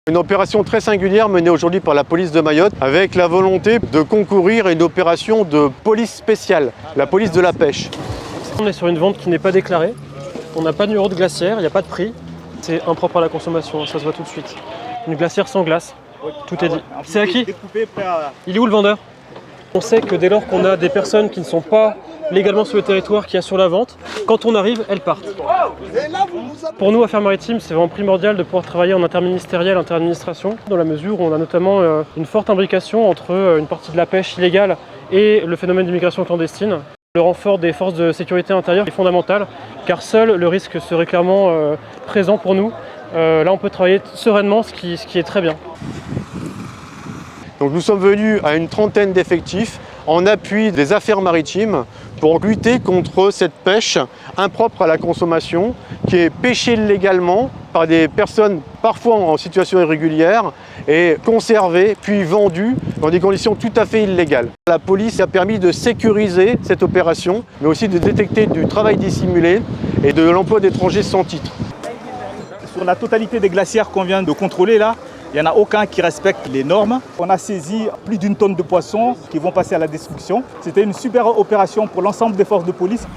Une opération très singulière menée aujourd'hui par la police de Mayotte avec la volonté de concourir à une opération de police spéciale, la police de la pêche. On est sur une vente qui n'est pas déclarée, on n'a pas de numéro de glacière, il n'y a pas de prix. C'est impropre à la consommation, ça se voit tout de suite. Une glacière sans glace, tout est dit. C'est à qui? Il est où le vendeur? On sait que dès lors qu'on a des personnes qui ne sont pas légalement sur le territoire qui assurent la vente, quand on arrive, elles partent. Pour nous, Affaires Maritimes, c'est vraiment primordial de pouvoir travailler en interministériel, interadministration, dans la mesure où on a notamment une forte imbrication entre une partie de la pêche illégale et le phénomène d'immigration clandestine. Le renfort des forces de sécurité intérieure est fondamental, car seul le risque serait clairement présent pour nous. Là, on peut travailler sereinement, ce qui est très bien. Donc nous sommes venus à une trentaine d'effectifs en appui des affaires maritimes pour lutter contre cette pêche impropre à la consommation qui est pêchée légalement par des personnes parfois en situation irrégulière et conservée puis vendue dans des conditions tout à fait illégales. La police a permis de sécuriser cette opération mais aussi de détecter du travail dissimulé et de l'emploi d'étrangers sans titre. Sur la totalité des glacières qu'on vient de contrôler là, il n'y en a aucun qui respecte les normes. On a saisi plus d'1 tonne de poissons qui vont passer à la destruction. C'était une super opération pour l'ensemble des forces de police.